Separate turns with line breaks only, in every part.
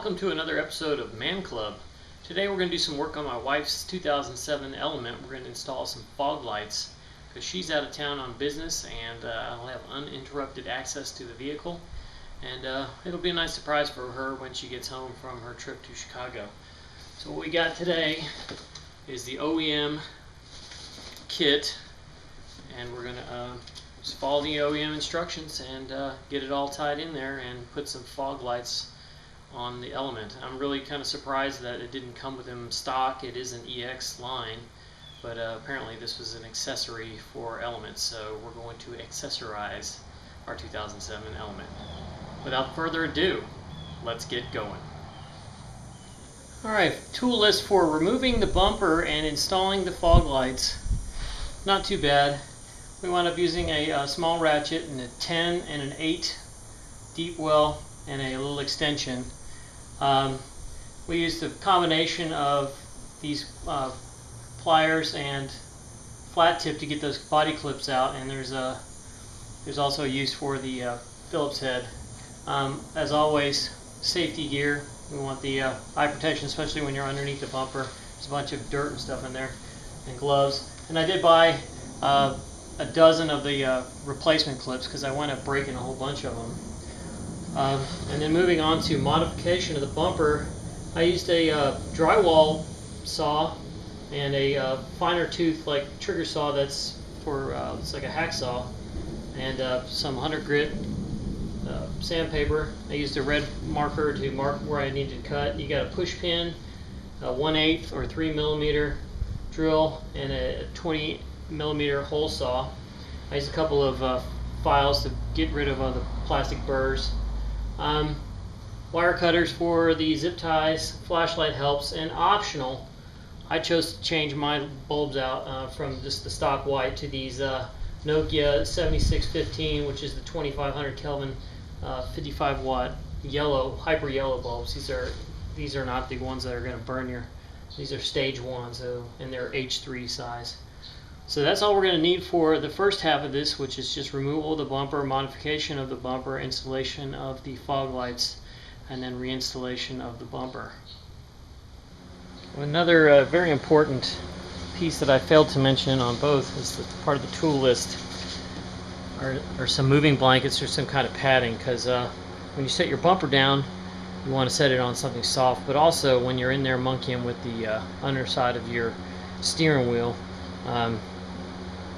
welcome to another episode of ManClub. Today we're going to do some work on my wife's 2007 Element. We're going to install some fog lights because she's out of town on business and I'll have uninterrupted access to the vehicle. And it'll be a nice surprise for her when she gets home from her trip to Chicago. So what we got today is the OEM kit, and we're going to just follow the OEM instructions and get it all tied in there and put some fog lights on the Element. I'm really kind of surprised that it didn't come with them stock. It is an EX line, but apparently this was an accessory for Element, so we're going to accessorize our 2007 Element. Without further ado, let's get going. Alright, tool list for removing the bumper and installing the fog lights. Not too bad. We wound up using a small ratchet and a 10 and an 8 deep well and a little extension. We used a combination of these pliers and flat tip to get those body clips out, and there's also a use for the Phillips head. As always, safety gear. We want the eye protection, especially when you're underneath the bumper. There's a bunch of dirt and stuff in there, and gloves. And I did buy a dozen of the replacement clips because I wound up breaking a whole bunch of them. And then moving on to modification of the bumper, I used a drywall saw and a finer tooth like trigger saw that's for it's like a hacksaw, and some 100 grit sandpaper. I used a red marker to mark where I needed to cut. You got a push pin, a 1/8 or 3 millimeter drill, and a 20 millimeter hole saw. I used a couple of files to get rid of the plastic burrs. Wire cutters for the zip ties, flashlight helps, and optional, I chose to change my bulbs out from just the stock white to these Nokia 7615, which is the 2500 Kelvin 55 watt yellow, hyper yellow bulbs. These are not the ones that are going to burn your, these are stage 1, so, and they're H3 size. So that's all we're going to need for the first half of this, which is just removal of the bumper, modification of the bumper, installation of the fog lights, and then reinstallation of the bumper. Another very important piece that I failed to mention on both is the part of the tool list are some moving blankets or some kind of padding, because when you set your bumper down, you want to set it on something soft, but also when you're in there monkeying with the underside of your steering wheel,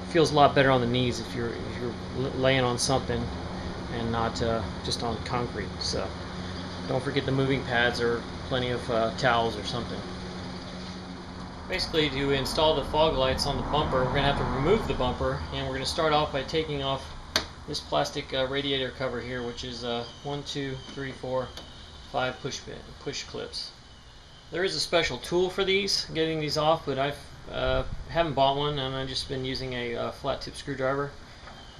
feels a lot better on the knees if you're laying on something and not just on concrete. So don't forget the moving pads or plenty of towels or something. Basically, to install the fog lights on the bumper, we're going to have to remove the bumper, and we're going to start off by taking off this plastic radiator cover here, which is 1, 2, 3, 4, 5 push clips. There is a special tool for these, getting these off, but I haven't bought one, and I've just been using a flat tip screwdriver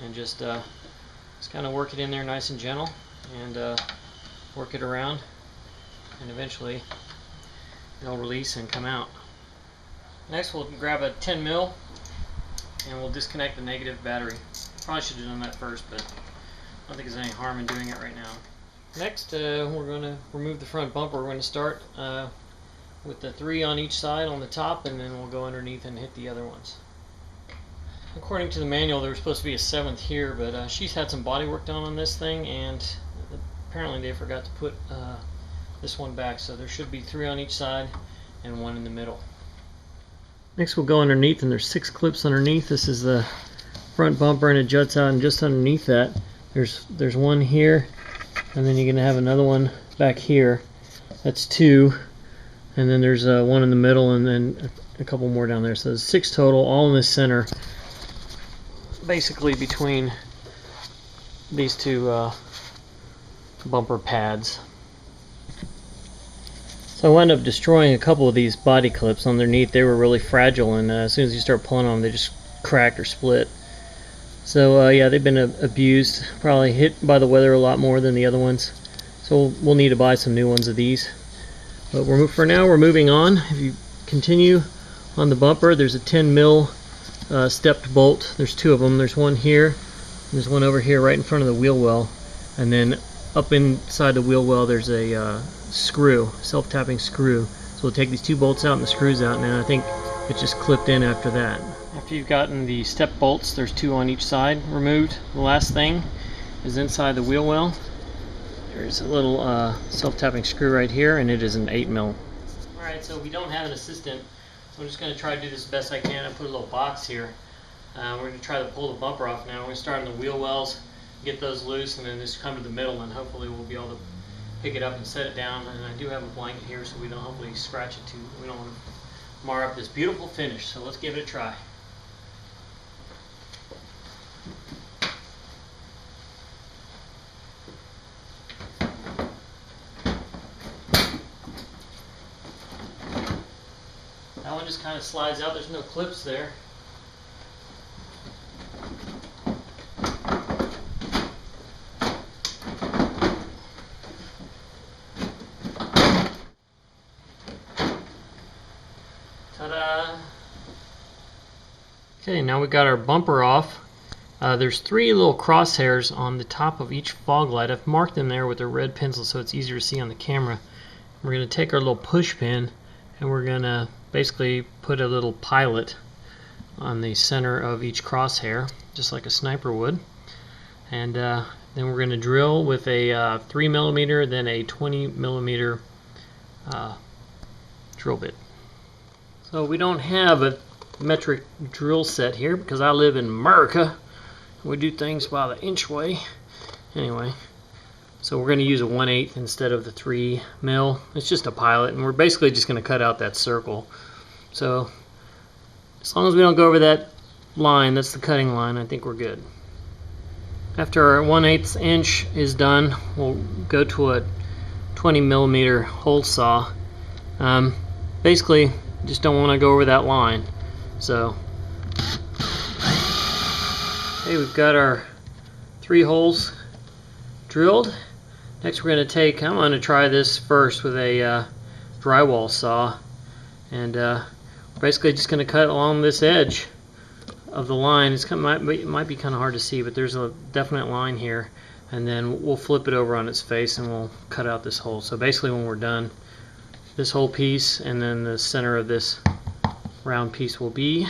and just kind of work it in there nice and gentle and work it around, and eventually it'll release and come out. Next, we'll grab a 10 mil and we'll disconnect the negative battery. Probably should have done that first, but I don't think there's any harm in doing it right now. Next, we're going to remove the front bumper. We're going to start with the 3 on each side on the top, and then we'll go underneath and hit the other ones. According to the manual, there was supposed to be a 7th here, but she's had some body work done on this thing, and apparently they forgot to put this one back, so there should be 3 on each side and 1 in the middle. Next, we'll go underneath, and there's 6 clips underneath. This is the front bumper, and it juts out, and just underneath that there's one here, and then you're going to have another one back here. That's 2. And then there's one in the middle, and then a couple more down there. So there's 6 total, all in the center, basically between these 2 bumper pads. So I wound up destroying a couple of these body clips underneath. They were really fragile, and as soon as you start pulling on them, they just cracked or split. So yeah, they've been abused, probably hit by the weather a lot more than the other ones. So we'll need to buy some new ones of these. But for now, we're moving on. If you continue on the bumper, there's a 10 mil stepped bolt. There's 2 of them. There's one here, and there's one over here right in front of the wheel well, and then up inside the wheel well there's a screw, self-tapping screw. So we'll take these two bolts out and the screws out, and then I think it's just clipped in after that. After you've gotten the step bolts, there's two on each side, removed, the last thing is inside the wheel well. There's a little self-tapping screw right here, and it is an 8mm. Alright, so we don't have an assistant, so I'm just going to try to do this as best I can. I put a little box here. We're going to try to pull the bumper off now. We're going to start on the wheel wells, get those loose, and then just come to the middle, and hopefully we'll be able to pick it up and set it down. And I do have a blanket here, so we don't hopefully scratch it too. We don't want to mar up this beautiful finish, so let's give it a try. That one just kind of slides out. There's no clips there. Ta-da! Okay, now we got our bumper off. There's three little crosshairs on the top of each fog light. I've marked them there with a red pencil so it's easier to see on the camera. We're going to take our little push pin and we're going to basically put a little pilot on the center of each crosshair, just like a sniper would. And then we're going to drill with a 3mm, then a 20mm drill bit. So we don't have a metric drill set here because I live in America. We do things by the inch way. Anyway, so we're going to use a 1/8 instead of the 3mm. It's just a pilot, and we're basically just going to cut out that circle. So as long as we don't go over that line, that's the cutting line, I think we're good. After our 1/8 inch is done, we'll go to a 20mm hole saw. Basically, just don't want to go over that line. So, okay, we've got our 3 holes drilled. Next we're going to take, I'm going to try this first with a drywall saw, and basically just going to cut along this edge of the line. It might be kind of hard to see, but there's a definite line here, and then we'll flip it over on its face and we'll cut out this hole. So basically when we're done, this whole piece and then the center of this round piece will be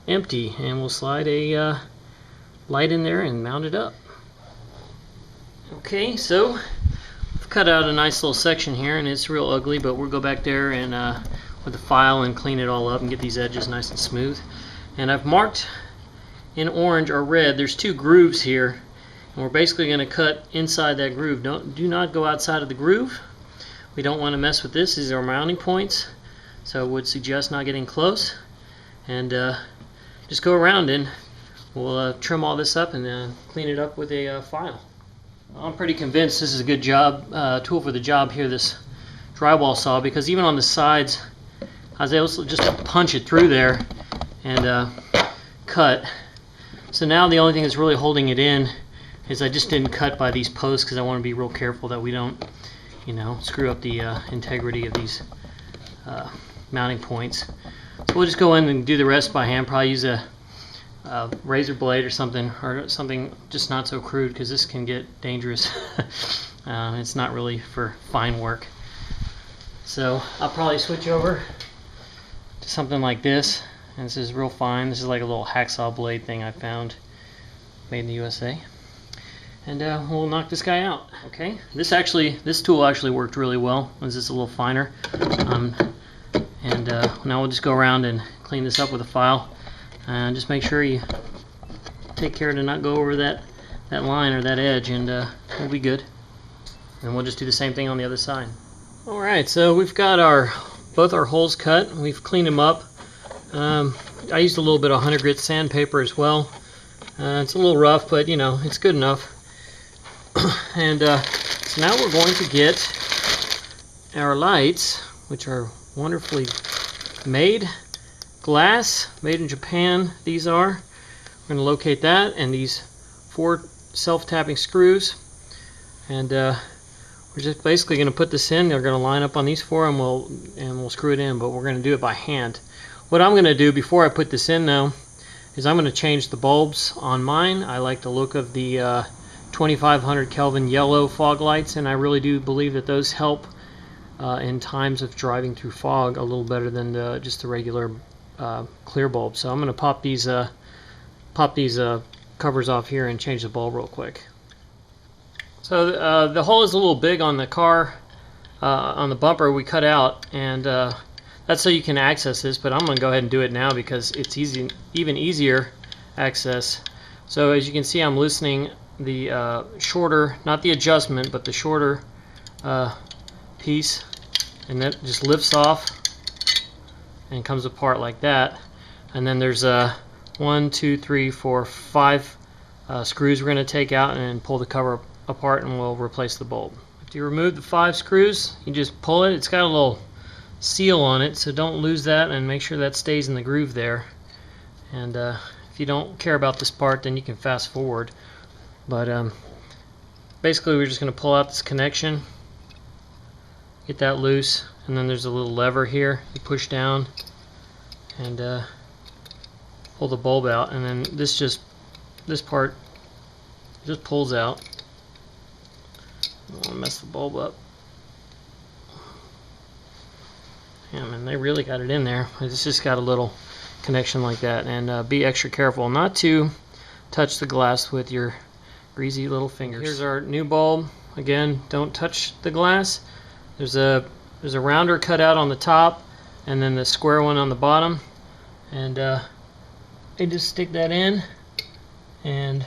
empty, and we'll slide a light in there and mount it up. Okay, so I've cut out a nice little section here, and it's real ugly, but we'll go back there and with a file and clean it all up and get these edges nice and smooth. And I've marked in orange or red, there's 2 grooves here, and we're basically going to cut inside that groove. Do not go outside of the groove. We don't want to mess with this. These are mounting points, so I would suggest not getting close. And just go around and we'll trim all this up and clean it up with a file. I'm pretty convinced this is a good tool for the job here, this drywall saw, because even on the sides I was able to just punch it through there and cut. So now the only thing that's really holding it in is I just didn't cut by these posts because I want to be real careful that we don't, screw up the integrity of these mounting points. So we'll just go in and do the rest by hand. Probably use a razor blade or something just not so crude, because this can get dangerous. It's not really for fine work. So I'll probably switch over to something like this, and this is real fine. This is like a little hacksaw blade thing I found, made in the USA. And we'll knock this guy out. Okay, this tool actually worked really well. This is a little finer. Now we'll just go around and clean this up with a file, and just make sure you take care to not go over that line or that edge, and we'll be good. And we'll just do the same thing on the other side. Alright, so we've got both our holes cut. We've cleaned them up. I used a little bit of 100 grit sandpaper as well. It's a little rough, but it's good enough. And so now we're going to get our lights, which are wonderfully made. Glass, made in Japan, these are. We're going to locate that and these 4 self-tapping screws. And we're just basically going to put this in. They're going to line up on these 4, and we'll screw it in, but we're going to do it by hand. What I'm going to do before I put this in now is I'm going to change the bulbs on mine. I like the look of the 2500 Kelvin yellow fog lights, and I really do believe that those help in times of driving through fog a little better than just the regular clear bulb. So I'm going to pop these covers off here and change the bulb real quick. So the hole is a little big on the car, on the bumper we cut out, and that's so you can access this, but I'm going to go ahead and do it now because it's even easier access. So as you can see, I'm loosening the shorter, not the adjustment, but the shorter piece, and that just lifts off and comes apart like that. And then there's 1, 2, 3, 4, 5 screws we're going to take out and pull the cover apart, and we'll replace the bulb. After you remove the 5 screws, you just pull it. It's got a little seal on it, so don't lose that, and make sure that stays in the groove there. And if you don't care about this part, then you can fast forward. But basically we're just going to pull out this connection, get that loose, and then there's a little lever here you push down and pull the bulb out, and then this part just pulls out. I don't want to mess the bulb up. Yeah, man, they really got it in there. It's just got a little connection like that, and be extra careful not to touch the glass with your greasy little fingers. Here's our new bulb. Again, don't touch the glass. There's a rounder cut out on the top, and then the square one on the bottom, and you just stick that in and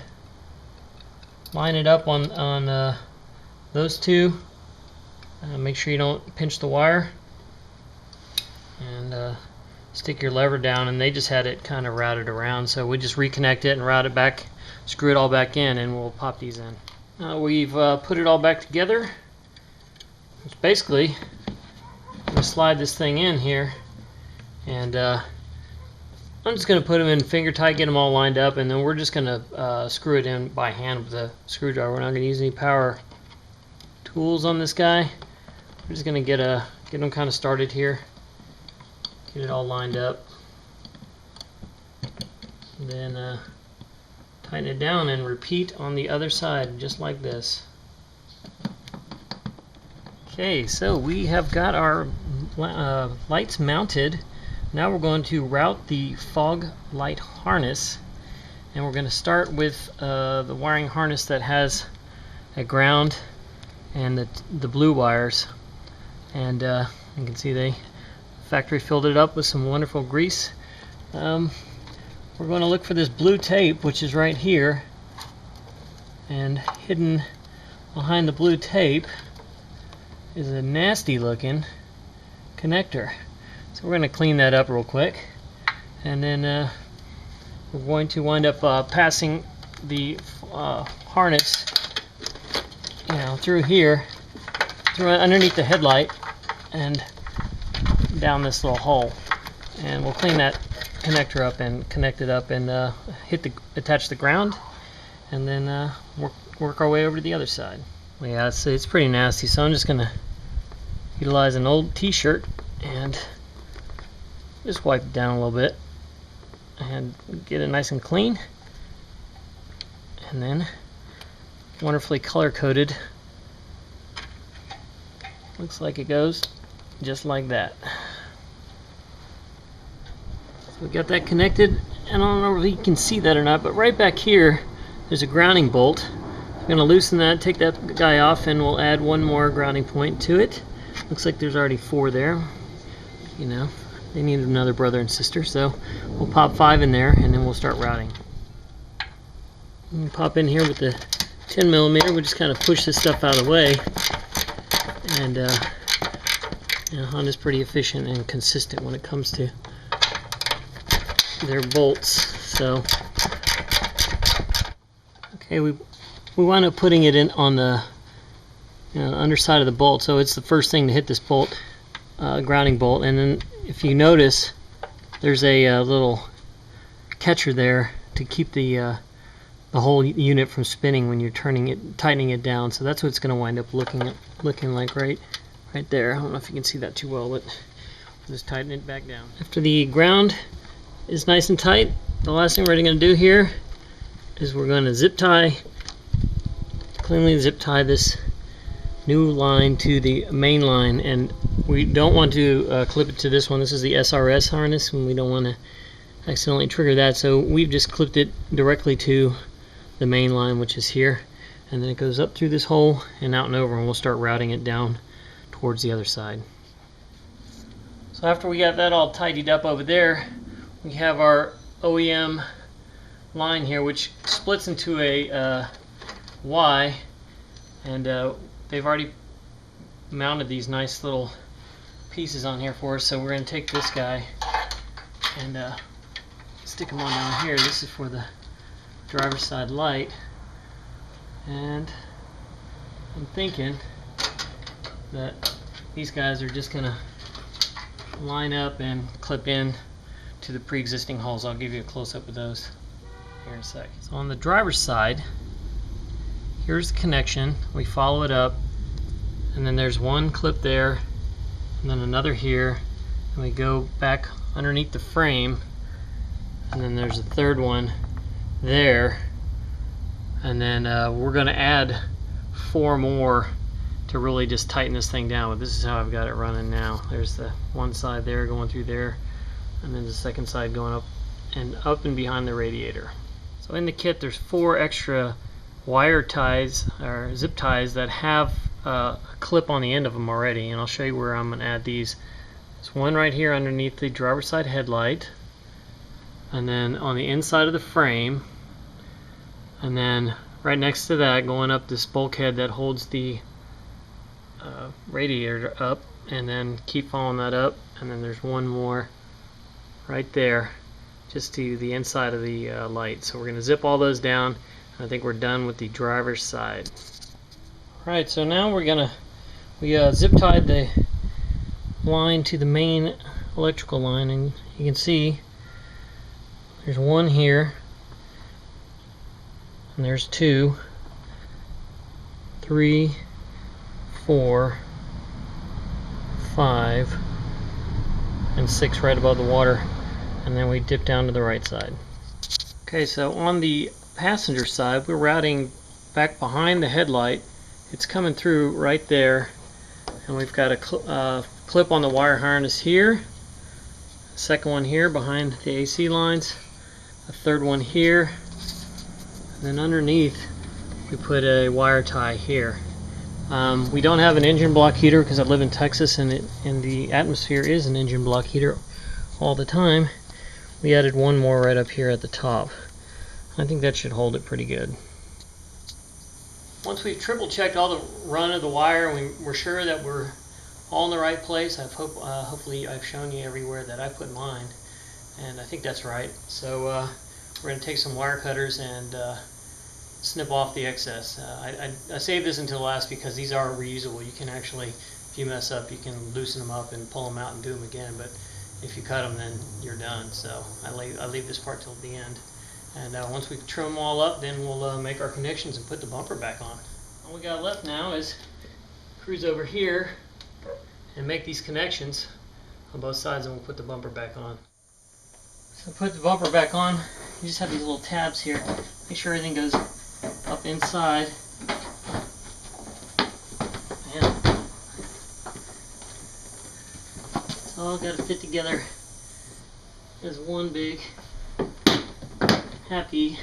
line it up on those two. Make sure you don't pinch the wire, and stick your lever down, and they just had it kind of routed around, so we just reconnect it and route it back, screw it all back in, and we'll pop these in. We've put it all back together. It's basically, I'm going to slide this thing in here, and I'm just going to put them in finger tight, get them all lined up, and then we're just going to screw it in by hand with a screwdriver. We're not going to use any power tools on this guy. We're just going to get them kind of started here, get it all lined up, and then tighten it down and repeat on the other side just like this. Okay, so we have got our lights mounted. Now we're going to route the fog light harness, and we're going to start with the wiring harness that has a ground and the blue wires, and you can see they factory filled it up with some wonderful grease. We're going to look for this blue tape, which is right here, and hidden behind the blue tape is a nasty looking connector. So we're going to clean that up real quick, and then we're going to wind up passing the harness, through here, through underneath the headlight, and down this little hole. And we'll clean that connector up and connect it up, and attach the ground, and then work our way over to the other side. Well, yeah, it's pretty nasty, so I'm just going to utilize an old t-shirt and just wipe it down a little bit and get it nice and clean, and then wonderfully color coded. Looks like it goes just like that. So we got that connected, and I don't know if you can see that or not, but right back here there's a grounding bolt. I'm going to loosen that, take that guy off, and we'll add one more grounding point to it. Looks like there's already 4 there. They need another brother and sister, so we'll pop 5 in there, and then we'll start routing. Pop in here with the 10mm. We'll just kind of push this stuff out of the way, and Honda's pretty efficient and consistent when it comes to their bolts. So okay, we wind up putting it in on the underside of the bolt, so it's the first thing to hit this bolt, grounding bolt. And then if you notice, there's a little catcher there to keep the whole unit from spinning when you're tightening it down. So that's what it's going to wind up looking like right there. I don't know if you can see that too well, but just tighten it back down. After the ground is nice and tight, the last thing we're going to do here is we're going to cleanly zip tie this new line to the main line, and we don't want to clip it to this one. This is the SRS harness, and we don't want to accidentally trigger that, so we've just clipped it directly to the main line, which is here, and then it goes up through this hole and out and over, and we'll start routing it down towards the other side. So after we got that all tidied up over there, we have our OEM line here, which splits into a Y, and they've already mounted these nice little pieces on here for us. So we're going to take this guy and stick them on down here. This is for the driver's side light, and I'm thinking that these guys are just going to line up and clip in to the pre-existing holes. I'll give you a close-up of those here in a sec. So on the driver's side, here's the connection. We follow it up, and then there's one clip there, and then another here, and we go back underneath the frame, and then there's a third one there, and then we're going to add 4 more to really just tighten this thing down. But this is how I've got it running now. There's the one side there going through there, and then the second side going up and behind the radiator. So in the kit there's 4 extra wire ties or zip ties that have a clip on the end of them already, and I'll show you where I'm going to add these. There's one right here underneath the driver's side headlight, and then on the inside of the frame, and then right next to that, going up this bulkhead that holds the radiator up, and then keep following that up, and then there's one more right there just to the inside of the light. So we're going to zip all those down, and I think we're done with the driver's side. Alright, so now we zip tied the line to the main electrical line, and you can see there's one here, and there's 2, 3, 4, 5, and 6 right above the water, and then we dip down to the right side. Okay, so on the passenger side, we're routing back behind the headlight. It's coming through right there, and we've got a clip on the wire harness here, a second one here behind the AC lines, a third one here, and then underneath we put a wire tie here. We don't have an engine block heater because I live in Texas, and the atmosphere is an engine block heater all the time. We added one more right up here at the top. I think that should hold it pretty good. Once we've triple checked all the run of the wire, and we're sure that we're all in the right place, hopefully I've shown you everywhere that I put mine, and I think that's right. So we're going to take some wire cutters and snip off the excess. I saved this until last because these are reusable. You can actually, if you mess up, you can loosen them up and pull them out and do them again, but if you cut them, then you're done. So I leave this part till the end. And once we trim them all up, then we'll make our connections and put the bumper back on. All we got left now is cruise over here and make these connections on both sides, and we'll put the bumper back on. So put the bumper back on. You just have these little tabs here. Make sure everything goes up inside. And it's all got to fit together as one big happy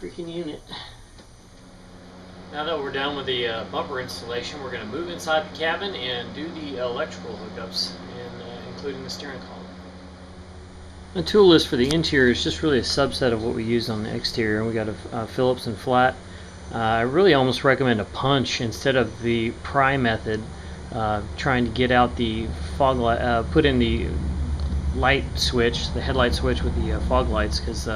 freaking unit. Now that we're done with the bumper installation, we're going to move inside the cabin and do the electrical hookups, and including the steering column. The tool list for the interior is just really a subset of what we use on the exterior. We got a Phillips and flat. I really almost recommend a punch instead of the pry method, trying to get out the fog light, put in the light switch, the headlight switch with the fog lights, because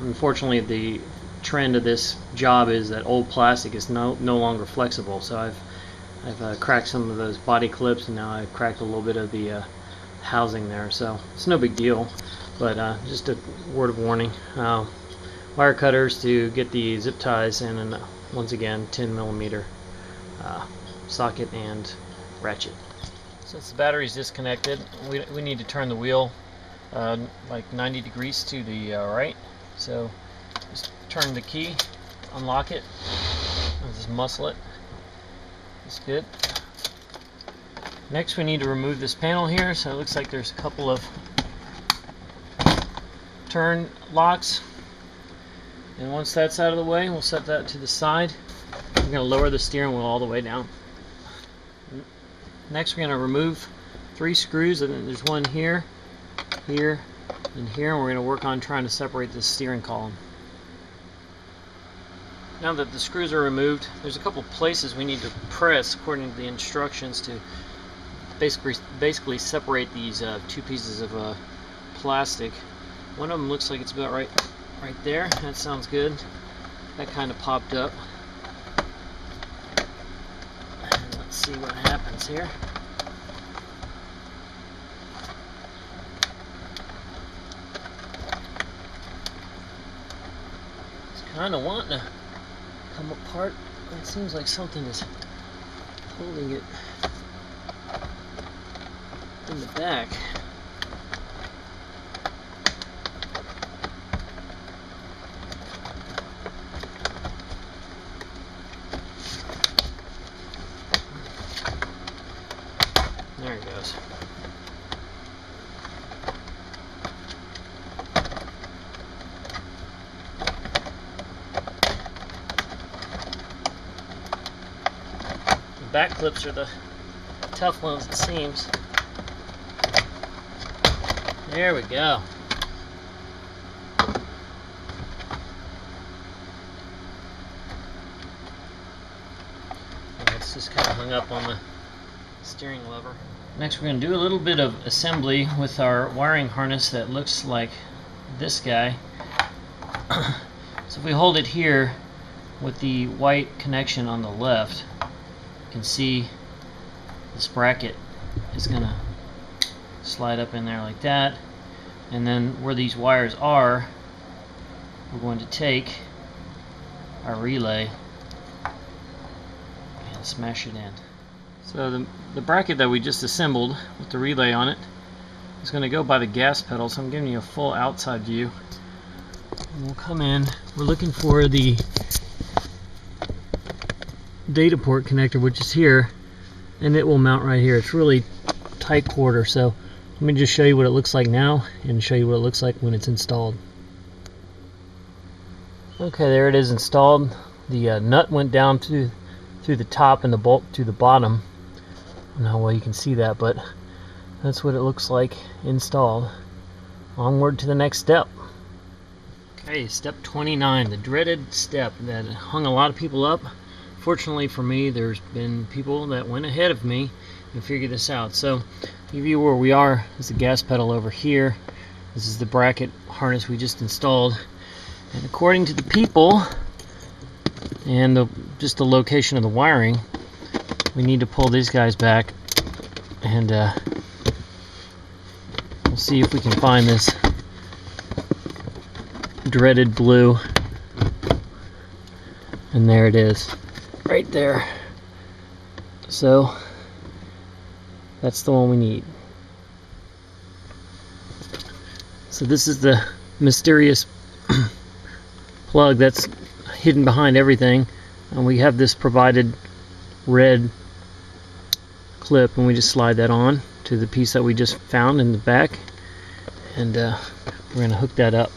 unfortunately the trend of this job is that old plastic is no longer flexible. So I've cracked some of those body clips, and now I've cracked a little bit of the housing there, so it's no big deal, but just a word of warning. Wire cutters to get the zip ties, and then once again 10mm socket and ratchet. Since the battery is disconnected, we need to turn the wheel like 90 degrees to the right. So just turn the key, unlock it, and just muscle it, That's good. Next we need to remove this panel here, so it looks like there's a couple of turn locks. And once that's out of the way, we'll set that to the side. We're going to lower the steering wheel all the way down. Next we're going to remove 3 screws, and then there's one here, here, and here, and we're going to work on trying to separate this steering column. Now that the screws are removed, there's a couple places we need to press according to the instructions to basically separate these 2 pieces of plastic. One of them looks like it's about right there. That sounds good. That kind of popped up. And let's see what happens here. It's kind of wanting to come apart. It seems like something is holding it in the back. There it goes. The back clips are the tough ones, it seems. There we go. And it's just kind of hung up on the steering lever. Next we're going to do a little bit of assembly with our wiring harness that looks like this guy. So if we hold it here with the white connection on the left, you can see this bracket is going to slide up in there like that, and then where these wires are, we're going to take our relay and smash it in. So the bracket that we just assembled with the relay on it is going to go by the gas pedal, so I'm giving you a full outside view. And we'll come in, we're looking for the data port connector, which is here, and it will mount right here. It's really tight quarter, so let me just show you what it looks like now and show you what it looks like when it's installed. Okay, there it is installed. The nut went down through the top and the bolt to the bottom. I don't know how well you can see that, but that's what it looks like installed. Onward to the next step. Okay, step 29, the dreaded step that hung a lot of people up. Fortunately for me, there's been people that went ahead of me and figured this out. So, to give you where we are, is the gas pedal over here. This is the bracket harness we just installed. And according to the people and just the location of the wiring, we need to pull these guys back, and we'll see if we can find this dreaded blue. And there it is, right there. So that's the one we need. So this is the mysterious plug that's hidden behind everything, and we have this provided red clip, and we just slide that on to the piece that we just found in the back, and we're going to hook that up.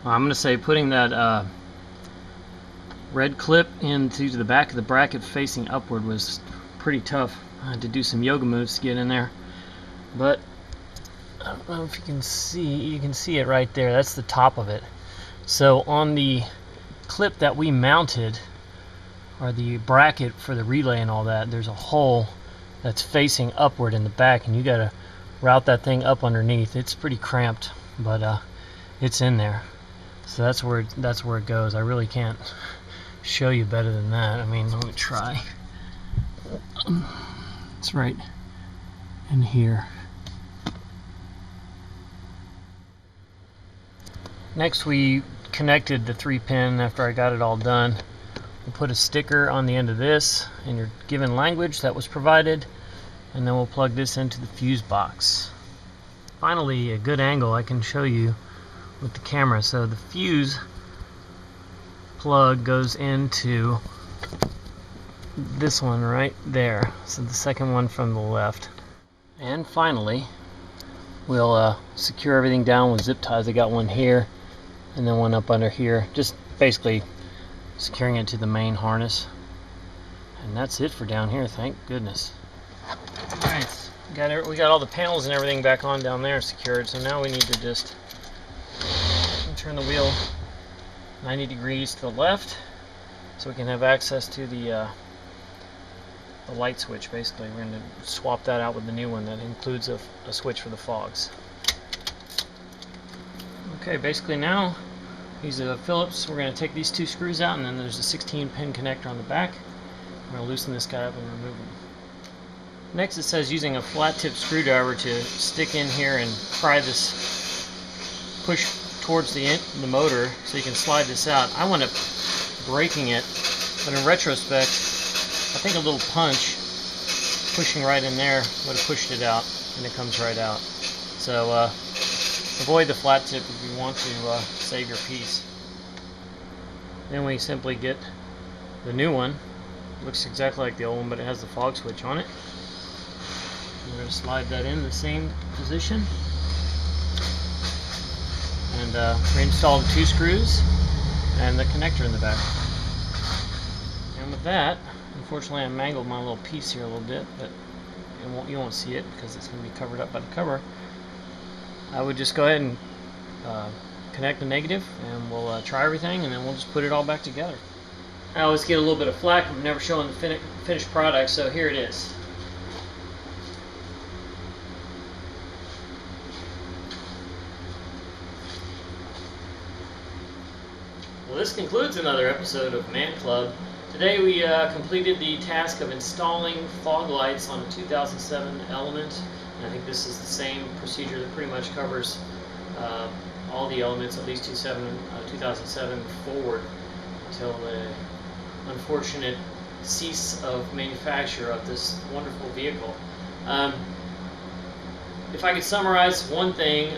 I'm going to say putting that red clip into the back of the bracket facing upward was pretty tough. I had to do some yoga moves to get in there, but I don't know if you can see it right there. That's the top of it. So on the clip that we mounted, or the bracket for the relay and all that, there's a hole that's facing upward in the back, and you gotta route that thing up underneath. It's pretty cramped, but it's in there. So that's where it goes. I really can't show you better than that. I mean, let me try. It's right in here. Next, we connected the 3-pin after I got it all done. We'll put a sticker on the end of this in your given language that was provided, and then we'll plug this into the fuse box. Finally, a good angle I can show you with the camera. So the fuse plug goes into this one right there, so the second one from the left. And finally, we'll secure everything down with zip ties. I got one here and then one up under here, just basically securing it to the main harness. And that's it for down here, thank goodness. Alright, we got all the panels and everything back on down there secured, so now we need to just turn the wheel 90 degrees to the left so we can have access to the light switch. Basically, we're going to swap that out with the new one that includes a switch for the fogs. Okay, basically now these are the Phillips. We're going to take these two screws out, and then there's a 16-pin connector on the back. We're going to loosen this guy up and remove him. Next, it says using a flat tip screwdriver to stick in here and pry this, push towards the motor so you can slide this out. I wound up breaking it, but in retrospect, I think a little punch pushing right in there would have pushed it out, and it comes right out. So avoid the flat tip if you want to save your piece. Then we simply get the new one. Looks exactly like the old one, but it has the fog switch on it. We're going to slide that in the same position. And reinstall the two screws and the connector in the back. And with that, unfortunately I mangled my little piece here a little bit, but you won't see it because it's going to be covered up by the cover. I would just go ahead and connect the negative, and we'll try everything, and then we'll just put it all back together. I always get a little bit of flack from never showing the finished product, so here it is. Well, this concludes another episode of ManClub. Today we completed the task of installing fog lights on a 2007 Element. And I think this is the same procedure that pretty much covers all the Elements, at least 2007 forward, until the unfortunate cease of manufacture of this wonderful vehicle. If I could summarize one thing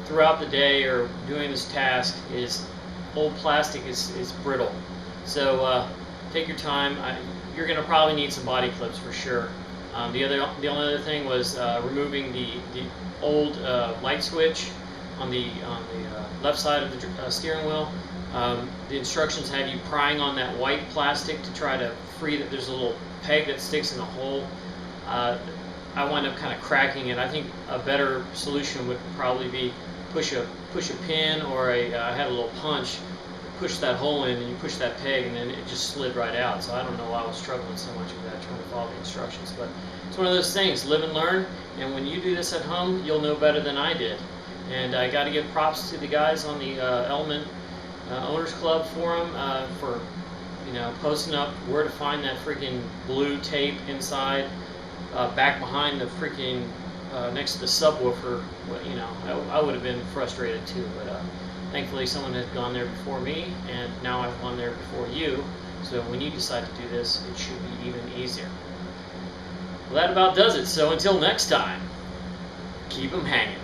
throughout the day or doing this task, is old plastic is brittle. So take your time. You're going to probably need some body clips for sure. The only other thing was removing the old light switch on the left side of the steering wheel. The instructions had you prying on that white plastic to try to free that. There's a little peg that sticks in the hole. I wound up kind of cracking it. I think a better solution would probably be push a pin, or I had a little punch, push that hole in, and you push that peg, and then it just slid right out. So I don't know why I was struggling so much with that, trying to follow the instructions. But it's one of those things, live and learn, and when you do this at home, you'll know better than I did. And I got to give props to the guys on the Element Owners Club forum for posting up where to find that freaking blue tape inside, back behind the freaking next to the subwoofer. I would have been frustrated too, but thankfully someone had gone there before me, and now I've gone there before you, so when you decide to do this, it should be even easier. Well, that about does it, so until next time, keep 'em hanging.